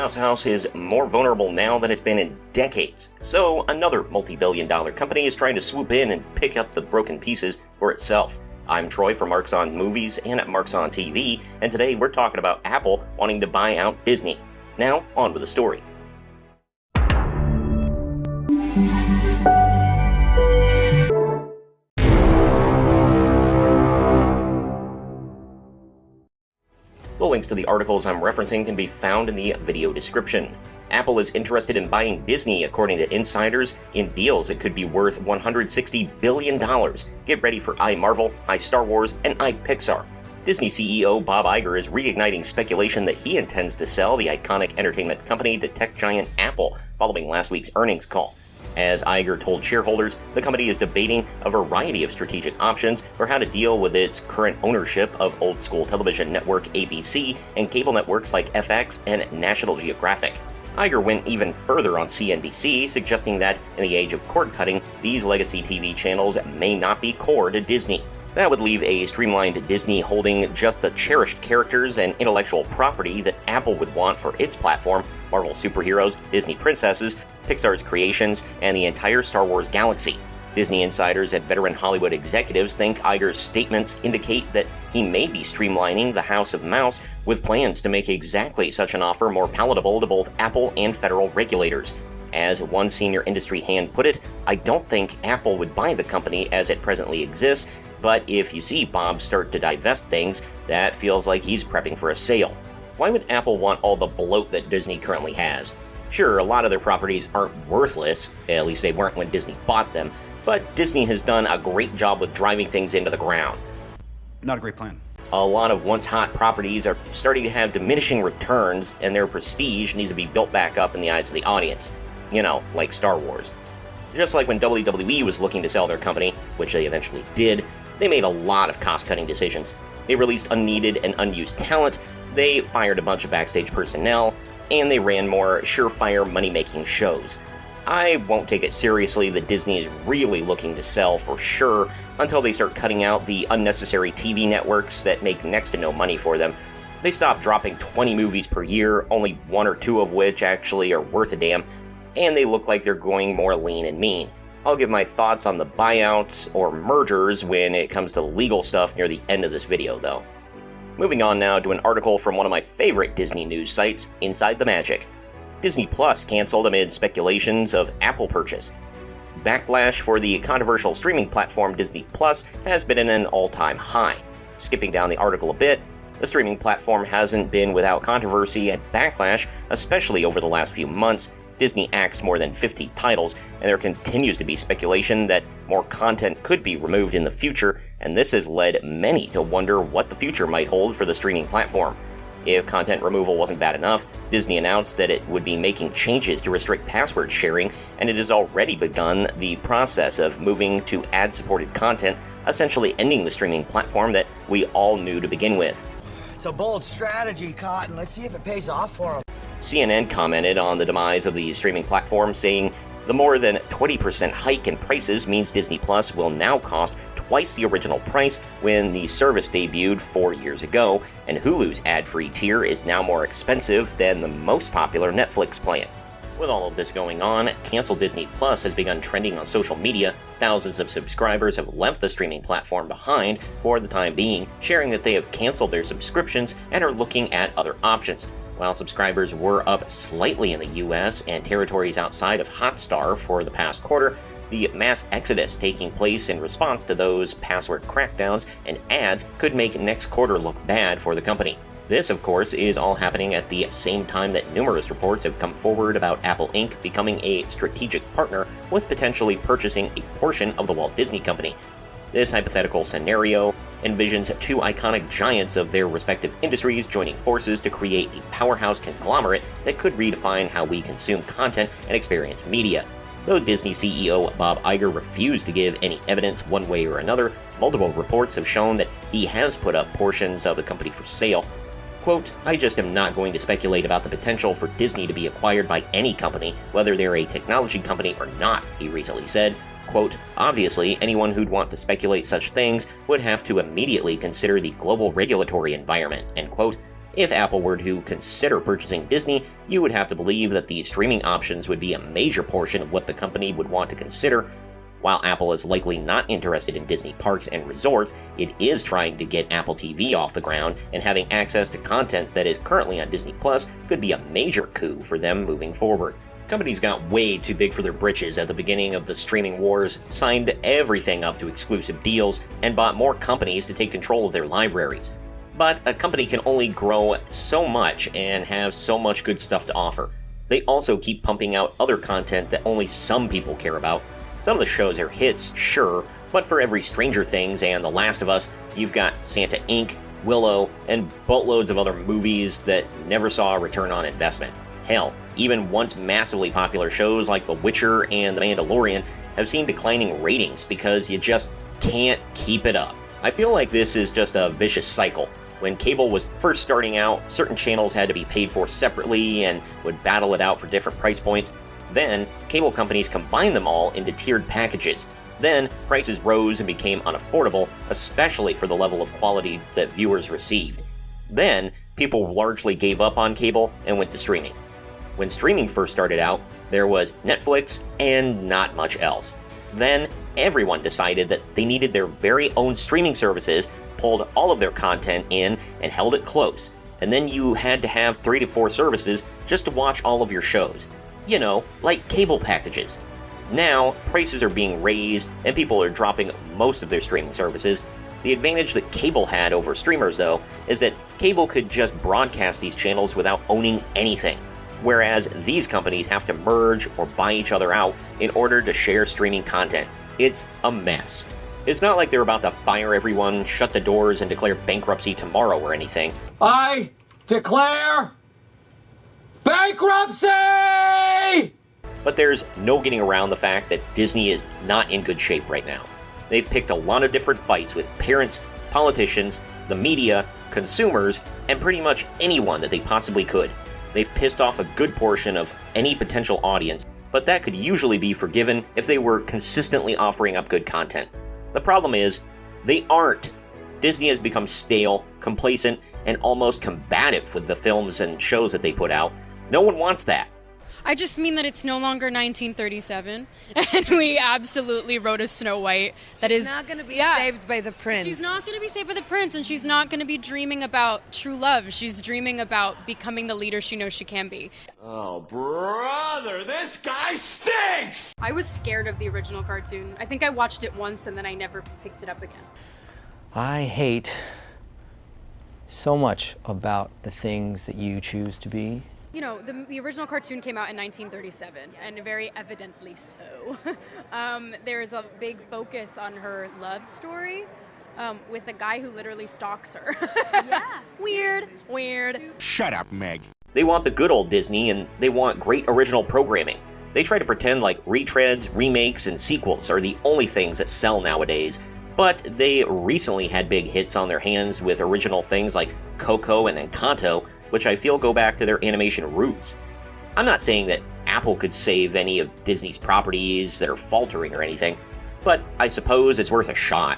Mouse House is more vulnerable now than it's been in decades. So another multi-billion-dollar company is trying to swoop in and pick up the broken pieces for itself. I'm Troy from Marks on Movies and at Marks on TV, and today we're talking about Apple wanting to buy out Disney. Now, on with the story. The links to the articles I'm referencing can be found in the video description. Apple is interested in buying Disney, according to insiders, in deals that could be worth $160 billion. Get ready for iMarvel, iStar Wars, and iPixar. Disney CEO Bob Iger is reigniting speculation that he intends to sell the iconic entertainment company to tech giant Apple following last week's earnings call. As Iger told shareholders, the company is debating a variety of strategic options for how to deal with its current ownership of old-school television network ABC and cable networks like FX and National Geographic. Iger went even further on CNBC, suggesting that, in the age of cord-cutting, these legacy TV channels may not be core to Disney. That would leave a streamlined Disney holding just the cherished characters and intellectual property that Apple would want for its platform: Marvel superheroes, Disney princesses, Pixar's creations, and the entire Star Wars galaxy. Disney insiders and veteran Hollywood executives think Iger's statements indicate that he may be streamlining the House of Mouse with plans to make exactly such an offer more palatable to both Apple and federal regulators. As one senior industry hand put it, "I don't think Apple would buy the company as it presently exists, but if you see Bob start to divest things, that feels like he's prepping for a sale." Why would Apple want all the bloat that Disney currently has? Sure, a lot of their properties aren't worthless, at least they weren't when Disney bought them, but Disney has done a great job with driving things into the ground. Not a great plan. A lot of once-hot properties are starting to have diminishing returns, and their prestige needs to be built back up in the eyes of the audience. You know, like Star Wars. Just like when WWE was looking to sell their company, which they eventually did, they made a lot of cost-cutting decisions. They released unneeded and unused talent, they fired a bunch of backstage personnel, and they ran more surefire money-making shows. I won't take it seriously that Disney is really looking to sell for sure until they start cutting out the unnecessary TV networks that make next to no money for them. They stop dropping 20 movies per year, only one or two of which actually are worth a damn, and they look like they're going more lean and mean. I'll give my thoughts on the buyouts or mergers when it comes to legal stuff near the end of this video, though. Moving on now to an article from one of my favorite Disney news sites, Inside the Magic. Disney Plus canceled amid speculations of Apple purchase. Backlash for the controversial streaming platform Disney Plus has been at an all-time high. Skipping down the article a bit, the streaming platform hasn't been without controversy and backlash, especially over the last few months. Disney acts more than 50 titles, and there continues to be speculation that more content could be removed in the future, and this has led many to wonder what the future might hold for the streaming platform. If content removal wasn't bad enough, Disney announced that it would be making changes to restrict password sharing, and it has already begun the process of moving to ad-supported content, essentially ending the streaming platform that we all knew to begin with. It's a bold strategy, Cotton. Let's see if it pays off for them. CNN commented on the demise of the streaming platform, saying, "The more than 20% hike in prices means Disney Plus will now cost twice the original price when the service debuted 4 years ago, and Hulu's ad-free tier is now more expensive than the most popular Netflix plan." With all of this going on, Cancel Disney Plus has begun trending on social media. Thousands of subscribers have left the streaming platform behind for the time being, sharing that they have canceled their subscriptions and are looking at other options. While subscribers were up slightly in the US and territories outside of Hotstar for the past quarter, the mass exodus taking place in response to those password crackdowns and ads could make next quarter look bad for the company. This, of course, is all happening at the same time that numerous reports have come forward about Apple Inc. becoming a strategic partner with potentially purchasing a portion of the Walt Disney Company. This hypothetical scenario envisions two iconic giants of their respective industries joining forces to create a powerhouse conglomerate that could redefine how we consume content and experience media. Though Disney CEO Bob Iger refused to give any evidence one way or another, multiple reports have shown that he has put up portions of the company for sale. Quote, "I just am not going to speculate about the potential for Disney to be acquired by any company, whether they're a technology company or not," he recently said. Quote, "Obviously, anyone who'd want to speculate such things would have to immediately consider the global regulatory environment," end quote. If Apple were to consider purchasing Disney, you would have to believe that the streaming options would be a major portion of what the company would want to consider. While Apple is likely not interested in Disney parks and resorts, it is trying to get Apple TV off the ground, and having access to content that is currently on Disney Plus could be a major coup for them moving forward. Companies got way too big for their britches at the beginning of the streaming wars, signed everything up to exclusive deals, and bought more companies to take control of their libraries. But a company can only grow so much and have so much good stuff to offer. They also keep pumping out other content that only some people care about. Some of the shows are hits, sure, but for every Stranger Things and The Last of Us, you've got Santa Inc., Willow, and boatloads of other movies that never saw a return on investment. Hell, even once massively popular shows like The Witcher and The Mandalorian have seen declining ratings because you just can't keep it up. I feel like this is just a vicious cycle. When cable was first starting out, certain channels had to be paid for separately and would battle it out for different price points. Then, cable companies combined them all into tiered packages. Then, prices rose and became unaffordable, especially for the level of quality that viewers received. Then, people largely gave up on cable and went to streaming. When streaming first started out, there was Netflix and not much else. Then, everyone decided that they needed their very own streaming services, pulled all of their content in, and held it close. And then you had to have 3 to 4 services just to watch all of your shows. You know, like cable packages. Now, prices are being raised, and people are dropping most of their streaming services. The advantage that cable had over streamers, though, is that cable could just broadcast these channels without owning anything, whereas these companies have to merge or buy each other out in order to share streaming content. It's a mess. It's not like they're about to fire everyone, shut the doors, and declare bankruptcy tomorrow or anything. I declare bankruptcy! But there's no getting around the fact that Disney is not in good shape right now. They've picked a lot of different fights with parents, politicians, the media, consumers, and pretty much anyone that they possibly could. They've pissed off a good portion of any potential audience, but that could usually be forgiven if they were consistently offering up good content. The problem is, they aren't. Disney has become stale, complacent, and almost combative with the films and shows that they put out. No one wants that. I just mean that it's no longer 1937, and we absolutely wrote a Snow White that She's not going to be saved by the prince. She's not going to be saved by the prince, and she's not going to be dreaming about true love. She's dreaming about becoming the leader she knows she can be. Oh, brother, this guy stinks! I was scared of the original cartoon. I think I watched it once, and then I never picked it up again. I hate so much about the things that you choose to be. You know, the original cartoon came out in 1937, and very evidently so. There's a big focus on her love story with a guy who literally stalks her. Yeah. Weird. Shut up, Meg. They want the good old Disney, and they want great original programming. They try to pretend like retreads, remakes, and sequels are the only things that sell nowadays, but they recently had big hits on their hands with original things like Coco and Encanto, which I feel go back to their animation roots. I'm not saying that Apple could save any of Disney's properties that are faltering or anything, but I suppose it's worth a shot.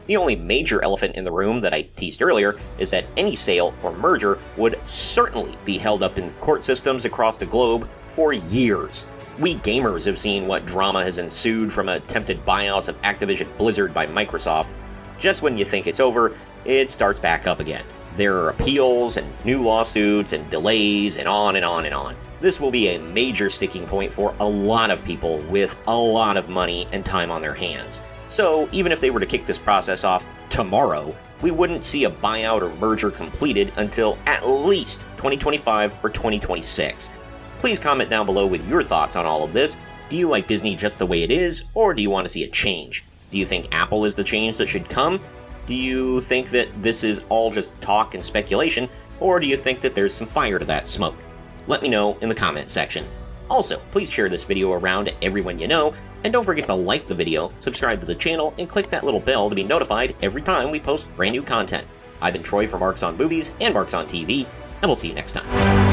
The only major elephant in the room that I teased earlier is that any sale or merger would certainly be held up in court systems across the globe for years. We gamers have seen what drama has ensued from attempted buyouts of Activision Blizzard by Microsoft. Just when you think it's over, it starts back up again. There are appeals and new lawsuits and delays and on and on and on. This will be a major sticking point for a lot of people with a lot of money and time on their hands. So even if they were to kick this process off tomorrow, we wouldn't see a buyout or merger completed until at least 2025 or 2026. Please comment down below with your thoughts on all of this. Do you like Disney just the way it is, or do you want to see a change? Do you think Apple is the change that should come? Do you think that this is all just talk and speculation, or do you think that there's some fire to that smoke? Let me know in the comment section. Also, please share this video around to everyone you know, and don't forget to like the video, subscribe to the channel, and click that little bell to be notified every time we post brand new content. I've been Troy from Marks on Movies and Marks on TV, and we'll see you next time.